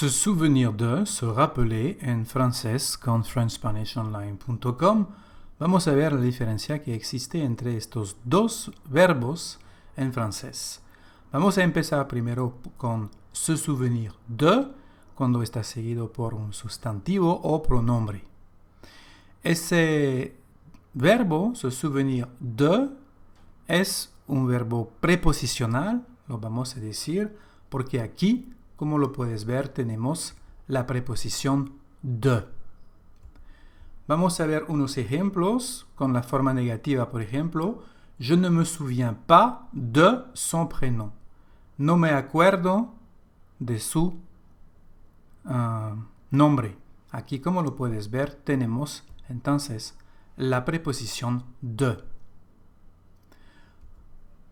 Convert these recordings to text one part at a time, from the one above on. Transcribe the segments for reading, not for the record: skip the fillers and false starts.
Se souvenir de, se rappeler en francés con frenchspanishonline.com. Vamos a ver la diferencia que existe entre estos dos verbos en francés. Vamos a empezar primero con se souvenir de, cuando está seguido por un sustantivo o pronombre. Ese verbo, se souvenir de, es un verbo preposicional, lo vamos a decir, porque aquí, como lo puedes ver, tenemos la preposición de. Vamos a ver unos ejemplos con la forma negativa, por ejemplo, je ne me souviens pas de son prénom. No me acuerdo de su nombre. Aquí, como lo puedes ver, tenemos entonces la preposición de.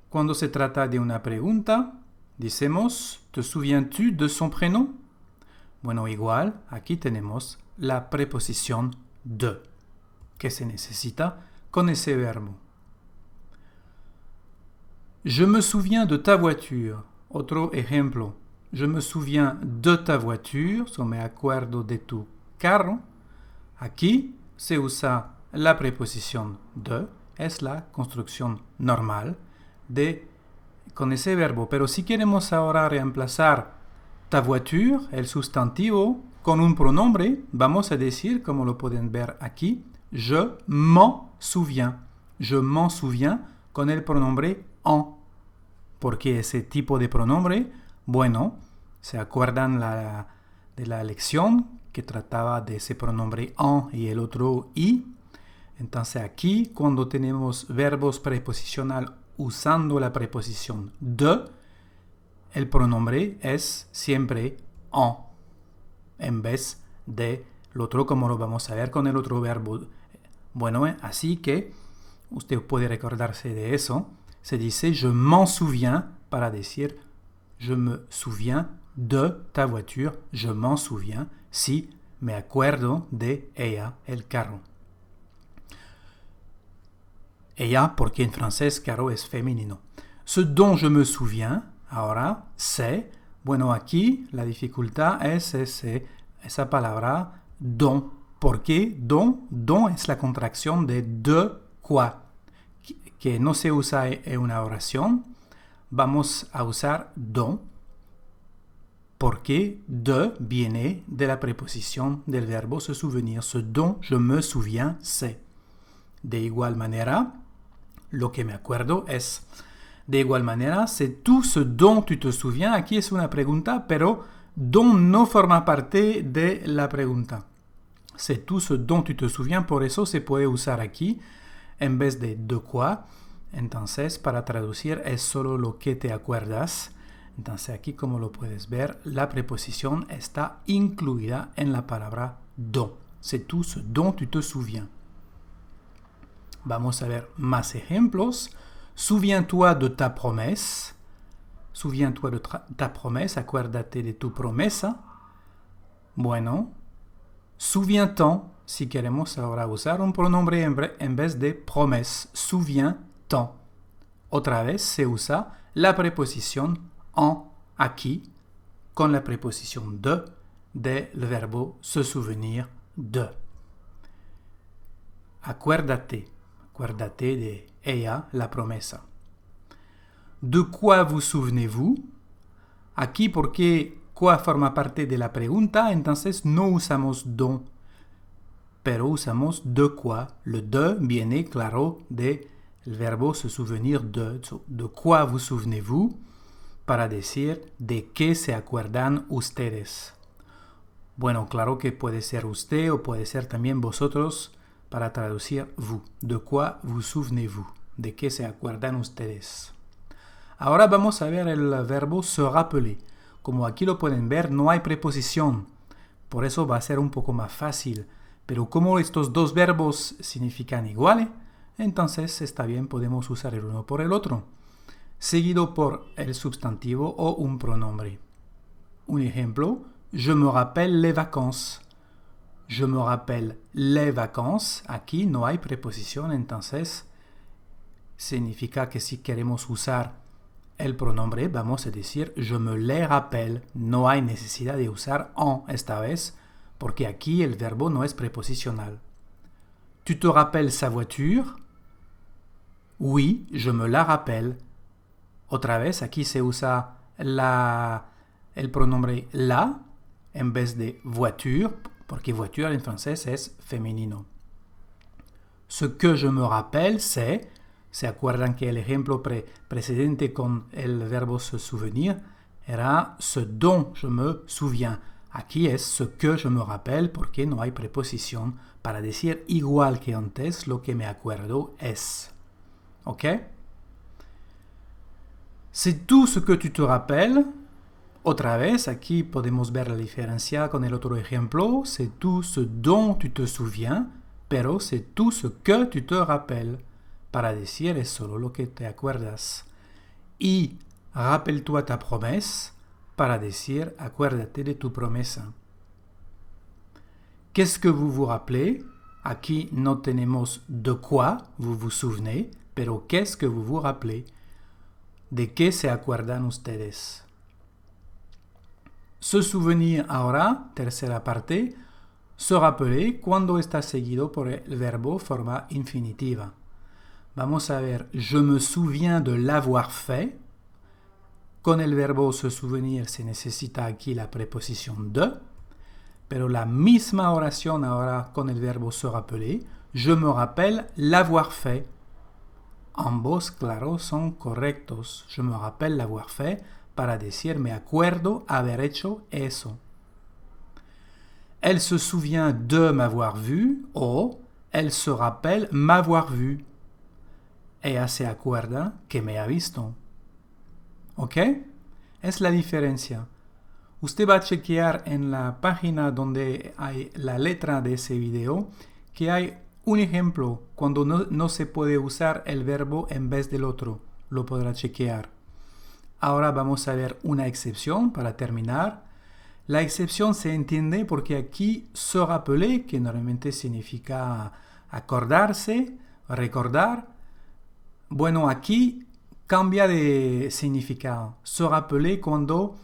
Cuando se trata de una pregunta, decimos, ¿te souviens-tu de son prénom? Bueno, igual, aquí tenemos la preposición de, que se necesita con ese verbo. Je me souviens de ta voiture. Otro ejemplo. Je me souviens de ta voiture. So me acuerdo de tu carro. Aquí se usa la preposición de. Es la construcción normal con ese verbo. Pero si queremos ahora reemplazar ta voiture, el sustantivo, con un pronombre, vamos a decir, como lo pueden ver aquí, je m'en souviens. Je m'en souviens con el pronombre en. ¿Por qué ese tipo de pronombre? Bueno, ¿se acuerdan de la lección que trataba de ese pronombre en y el otro y? Entonces aquí, cuando tenemos verbos preposicionales usando la preposición de, el pronombre es siempre en vez de el otro, como lo vamos a ver con el otro verbo. Bueno, así que usted puede recordarse de eso. Se dice je m'en souviens para decir je me souviens de ta voiture. Je m'en souviens si me acuerdo de ella, el carro. Ella, porque en francés carro es femenino. Ce dont je me souviens, ahora, c'est, bueno, aquí la dificultad es esa palabra don. ¿Por qué don? Don es la contracción de quoi, que no se usa en una oración. Vamos a usar don, porque de viene de la preposición del verbo se souvenir. Ce dont je me souviens, c'est. De igual manera, lo que me acuerdo es. De igual manera, c'est tout ce dont tu te souviens. Aquí es una pregunta, pero dont no forma parte de la pregunta. C'est tout ce dont tu te souviens, por eso se puede usar aquí en vez de quoi. Entonces, para traducir, es solo lo que te acuerdas. Entonces, aquí, como lo puedes ver, la preposición está incluida en la palabra dont. C'est tout ce dont tu te souviens. Vamos a ver más ejemplos. Souviens-toi de ta promesse. Souviens-toi de ta promesse. Acuérdate de tu promesa. Bueno. Souviens-t'en. Si queremos ahora usar un pronombre en vez de promesse. Souviens-t'en. Otra vez se usa la preposición en aquí con la preposición de del verbo se souvenir de. Acuérdate. Acuérdate de ella, la promesa. ¿De quoi vous souvenez-vous? Aquí, porque quoi forma parte de la pregunta, entonces no usamos don, pero usamos de quoi. Le de viene, claro, del verbo se souvenir de. ¿De quoi vous souvenez-vous? Para decir de qué se acuerdan ustedes. Bueno, claro que puede ser usted o puede ser también vosotros. Para traducir vous. ¿De quoi vous souvenez-vous? ¿De qué se acuerdan ustedes? Ahora vamos a ver el verbo se rappeler. Como aquí lo pueden ver, no hay preposición. Por eso va a ser un poco más fácil. Pero como estos dos verbos significan iguales, entonces está bien, podemos usar el uno por el otro. Seguido por el sustantivo o un pronombre. Un ejemplo, je me rappelle les vacances. Je me rappelle les vacances. Aquí no hay preposición, entonces significa que si queremos usar el pronombre vamos a decir je me les rappelle. No hay necesidad de usar en esta vez, porque aquí el verbo no es preposicional. Tu te rappelles sa voiture? Oui, je me la rappelle. Otra vez, aquí se usa el pronombre la en vez de voiture, porque voiture en francés es femenino. Ce que je me rappelle, c'est, ¿se acuerdan que el ejemplo precedente con el verbo se souvenir era ce dont je me souviens? Aquí es ce que je me rappelle porque no hay preposición para decir igual que antes lo que me acuerdo es. ¿Ok? C'est tout ce que tu te rappelles. Otra vez, aquí podemos ver la diferencia con el otro ejemplo. C'est tout ce dont tu te souviens, pero c'est tout ce que tu te rappelles. Para decir es solo lo que te acuerdas. Y rappelle-toi ta promesse, para decir acuérdate de tu promesa. Qu'est-ce que vous vous rappelez? Aquí no tenemos de quoi vous vous souvenez, pero qu'est-ce que vous vous rappelez? ¿De qué se acuerdan ustedes? Se souvenir ahora, tercera parte, se rappeler cuando está seguido por el verbo forma infinitiva. Vamos a ver, je me souviens de l'avoir fait. Con el verbo se souvenir se necesita aquí la preposición de, pero la misma oración ahora con el verbo se rappeler, je me rappelle l'avoir fait. Ambos, claro, son correctos. Je me rappelle l'avoir fait para decir me acuerdo haber hecho eso. Elle se souvient de m'avoir vu o elle se rappelle m'avoir vu. Ella se acuerda que me ha visto. ¿Ok? Es la diferencia. Usted va a chequear en la página donde hay la letra de ese video que hay un ejemplo cuando no se puede usar el verbo en vez del otro. Lo podrá chequear. Ahora vamos a ver una excepción para terminar. La excepción se entiende porque aquí se rappeler, que normalmente significa acordarse, recordar. Bueno, aquí cambia de significado. Se rappeler cuando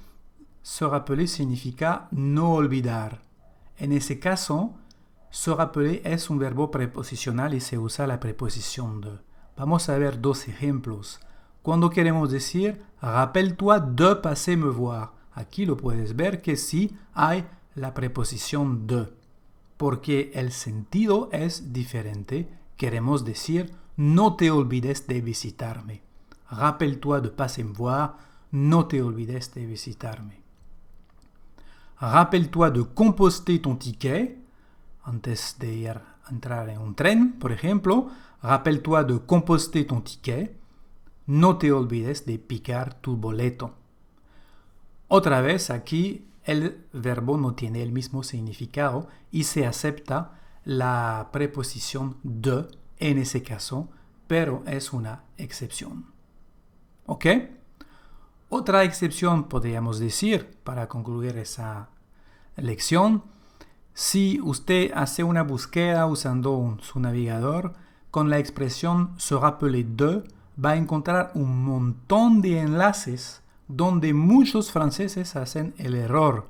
se rappeler significa no olvidar. En ese caso, se rappeler es un verbo preposicional y se usa la preposición de. Vamos a ver dos ejemplos. Cuando queremos decir, rappelle-toi de passer me voir. Aquí lo puedes ver que sí hay la preposición de. Porque el sentido es diferente. Queremos decir, no te olvides de visitarme. Rappelle-toi de passer me voir. No te olvides de visitarme. Rappelle-toi de composter ton ticket. Antes de entrar en un tren, por ejemplo, rappelle-toi de composter ton ticket. No te olvides de picar tu boleto. Otra vez aquí el verbo no tiene el mismo significado y se acepta la preposición de en ese caso, pero es una excepción. ¿Ok? Otra excepción podríamos decir, para concluir esa lección, si usted hace una búsqueda usando su navegador, con la expresión se rappeler de, va a encontrar un montón de enlaces donde muchos franceses hacen el error.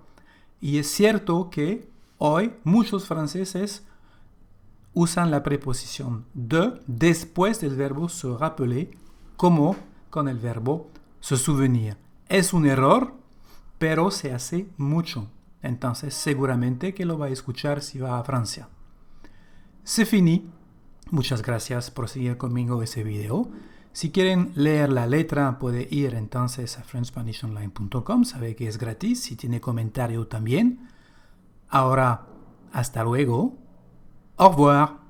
Y es cierto que hoy muchos franceses usan la preposición de después del verbo se rappeler, como con el verbo se souvenir. Es un error, pero se hace mucho. Entonces seguramente que lo va a escuchar si va a Francia. C'est fini. Muchas gracias por seguir conmigo ese video. Si quieren leer la letra, puede ir entonces a frenchspanishonline.com. Sabe que es gratis. Si tiene comentario también. Ahora, hasta luego. Au revoir.